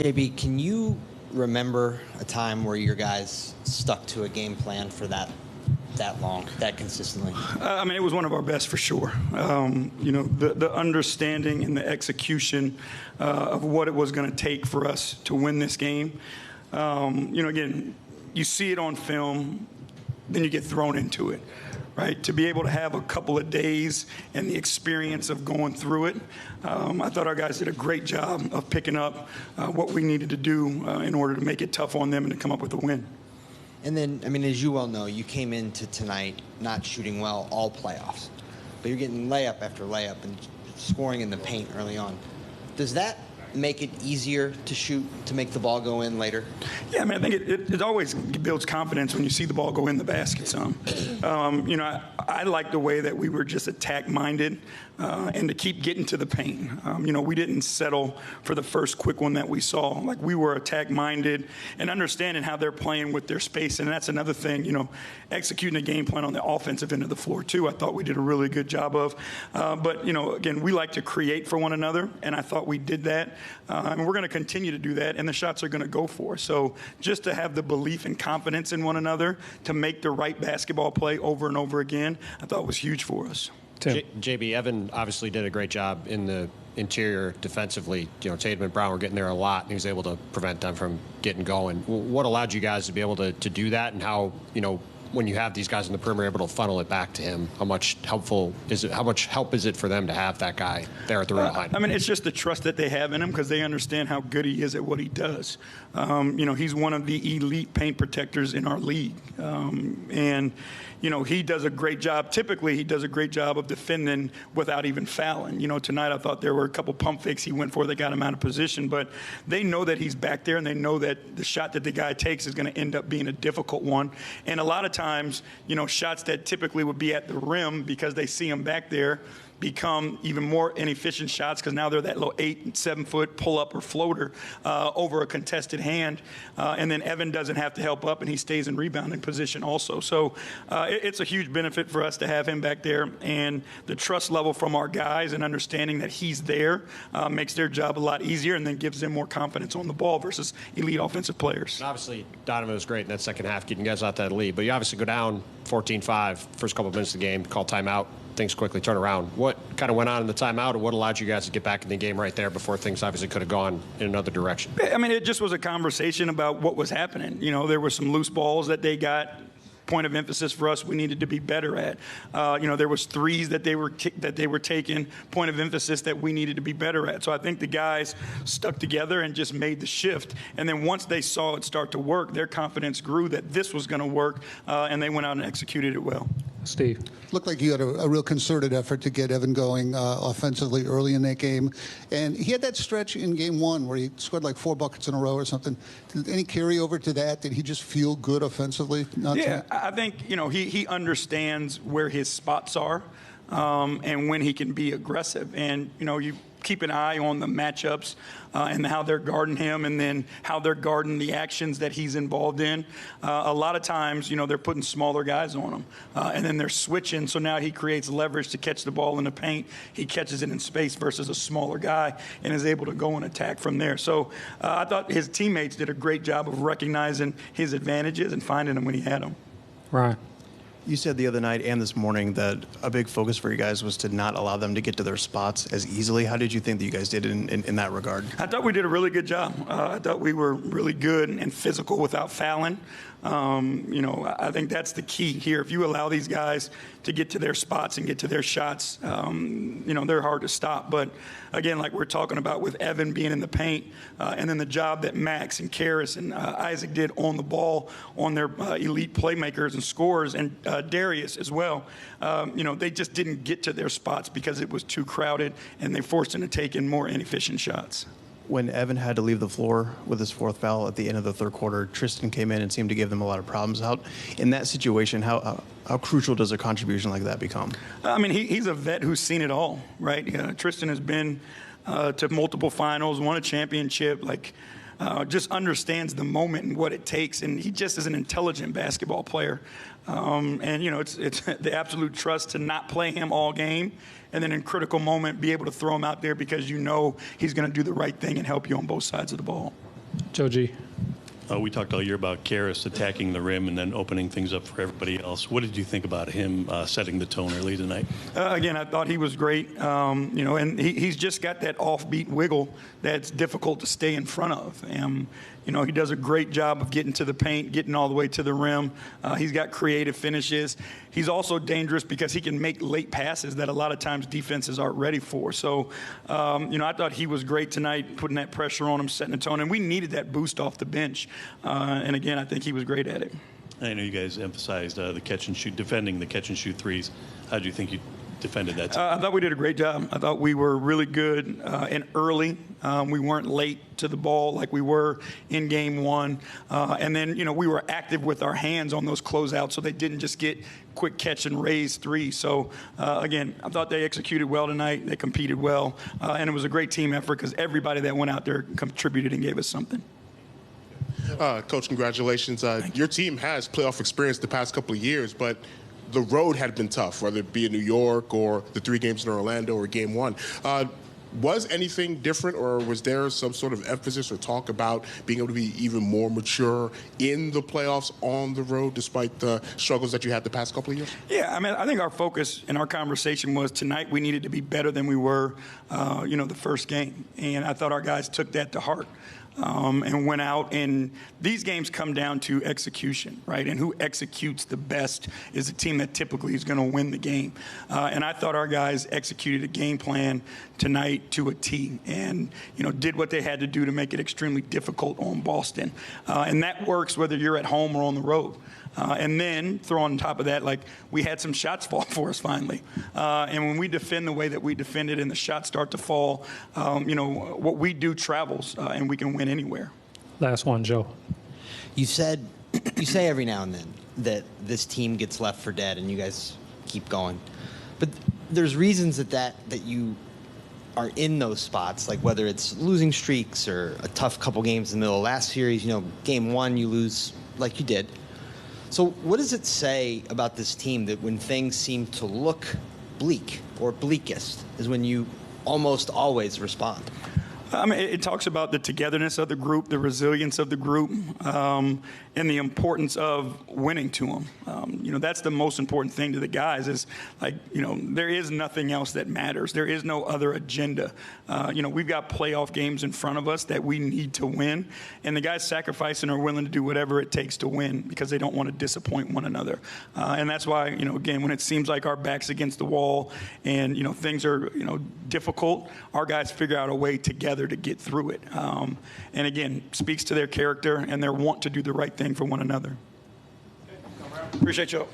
JB, can you remember a time where your guys stuck to a game plan for that long, that consistently? I mean, it was one of our best for sure. The understanding and the execution of what it was going to take for us to win this game. Again, you see it on film, then you get thrown into it. Right, to be able to have a couple of days and the experience of going through it, I thought our guys did a great job of picking up what we needed to do in order to make it tough on them and to come up with a win. And then, I mean, as you well know, you came into tonight not shooting well all playoffs, but you're getting layup after layup and scoring in the paint early on. Does that make it easier to shoot, to make the ball go in later? Yeah, I mean, I think it always builds confidence when you see the ball go in the basket some. I like the way that we were just attack-minded and to keep getting to the paint. We didn't settle for the first quick one that we saw. Like, we were attack-minded and understanding how they're playing with their space. And that's another thing, executing a game plan on the offensive end of the floor, too. I thought we did a really good job of. But again, we like to create for one another, and I thought we did that. And we're going to continue to do that, and the shots are going to go for us. So just to have the belief and confidence in one another to make the right basketball play over and over again, I thought was huge for us. JB, Evan obviously did a great job in the interior defensively. Tatum and Brown were getting there a lot, and he was able to prevent them from getting going. What allowed you guys to be able to do that, and how, when you have these guys in the perimeter able to funnel it back to him, how much help is it for them to have that guy there at the rim line? I mean, it's just the trust that they have in him because they understand how good he is at what he does. He's one of the elite paint protectors in our league. He does a great job. Typically, he does a great job of defending without even fouling. Tonight I thought there were a couple pump fakes he went for that got him out of position, but they know that he's back there, and they know that the shot that the guy takes is going to end up being a difficult one. And a lot of times, shots that typically would be at the rim because they see him back there become even more inefficient shots because now they're that little 8 and 7 foot pull up or floater over a contested hand. And then Evan doesn't have to help up, and he stays in rebounding position also. So it's a huge benefit for us to have him back there, and the trust level from our guys and understanding that he's there makes their job a lot easier and then gives them more confidence on the ball versus elite offensive players. And obviously, Donovan was great in that second half, getting you guys out that lead, but you obviously go down 14-5 first couple of minutes of the game, call timeout. Things quickly turn around. What kind of went on in the timeout, and what allowed you guys to get back in the game right there before things obviously could have gone in another direction? I mean, it just was a conversation about what was happening. There were some loose balls that they got. Point of emphasis for us we needed to be better at. There was threes that they were taking, point of emphasis that we needed to be better at. So I think the guys stuck together and just made the shift. And then once they saw it start to work, their confidence grew that this was going to work, and they went out and executed it well. Steve. Looked like you had a real concerted effort to get Evan going offensively early in that game. And he had that stretch in game one where he scored like 4 buckets in a row or something. Did any carryover to that? Did he just feel good offensively? I think, he understands where his spots are and when he can be aggressive. And, you keep an eye on the matchups and how they're guarding him and then how they're guarding the actions that he's involved in. A lot of times, they're putting smaller guys on him and then they're switching. So now he creates leverage to catch the ball in the paint. He catches it in space versus a smaller guy and is able to go and attack from there. So I thought his teammates did a great job of recognizing his advantages and finding them when he had them. Right. You said the other night and this morning that a big focus for you guys was to not allow them to get to their spots as easily. How did you think that you guys did in that regard? I thought we did a really good job. I thought we were really good and physical without fouling. I think that's the key here. If you allow these guys to get to their spots and get to their shots, they're hard to stop. But again, like we're talking about with Evan being in the paint, and then the job that Max and Karras and Isaac did on the ball on their elite playmakers and scorers, and Darius as well, they just didn't get to their spots because it was too crowded, and they forced them to take in more inefficient shots. When Evan had to leave the floor with his 4th foul at the end of the 3rd quarter, Tristan came in and seemed to give them a lot of problems. In that situation, how crucial does a contribution like that become? I mean, he's a vet who's seen it all, right? Tristan has been to multiple finals, won a championship, just understands the moment and what it takes, and he just is an intelligent basketball player. It's the absolute trust to not play him all game, and then in critical moment be able to throw him out there because he's going to do the right thing and help you on both sides of the ball. Joe G. We talked all year about Karras attacking the rim and then opening things up for everybody else. What did you think about him setting the tone early tonight? Again, I thought he was great, and he's just got that offbeat wiggle that's difficult to stay in front of. He does a great job of getting to the paint, getting all the way to the rim. He's got creative finishes. He's also dangerous because he can make late passes that a lot of times defenses aren't ready for. So, I thought he was great tonight, putting that pressure on him, setting the tone. And we needed that boost off the bench. And again, I think he was great at it. I know you guys emphasized the catch and shoot, defending the catch and shoot threes. How do you think you defended that? I thought we did a great job. I thought we were really good and early. We weren't late to the ball like we were in game one. And then, we were active with our hands on those closeouts so they didn't just get quick catch and raise threes. So, again, I thought they executed well tonight. They competed well. And it was a great team effort because everybody that went out there contributed and gave us something. Coach, congratulations. Your team has playoff experience the past couple of years, but the road had been tough, whether it be in New York or the 3 games in Orlando or game 1. Was anything different, or was there some sort of emphasis or talk about being able to be even more mature in the playoffs on the road despite the struggles that you had the past couple of years? Yeah, I think our focus in our conversation was tonight we needed to be better than we were, the first game. And I thought our guys took that to heart. And went out, and these games come down to execution, right? And who executes the best is the team that typically is going to win the game. And I thought our guys executed a game plan tonight to a T and, did what they had to do to make it extremely difficult on Boston. And that works whether you're at home or on the road. And then throw on top of that, we had some shots fall for us finally. And when we defend the way that we defended and the shots start to fall, what we do travels and we can win anywhere. Last one, Joe. You say every now and then that this team gets left for dead and you guys keep going. But there's reasons that you are in those spots, like whether it's losing streaks or a tough couple games in the middle of last series, game 1 you lose like you did. So what does it say about this team that when things seem to look bleak or bleakest is when you almost always respond? It talks about the togetherness of the group, the resilience of the group, and the importance of winning to them. That's the most important thing to the guys is, there is nothing else that matters. There is no other agenda. We've got playoff games in front of us that we need to win, and the guys sacrifice and are willing to do whatever it takes to win because they don't want to disappoint one another. And that's why, again, when it seems like our back's against the wall and, things are, difficult, our guys figure out a way together to get through it. And again, speaks to their character and their want to do the right thing for one another. Appreciate you.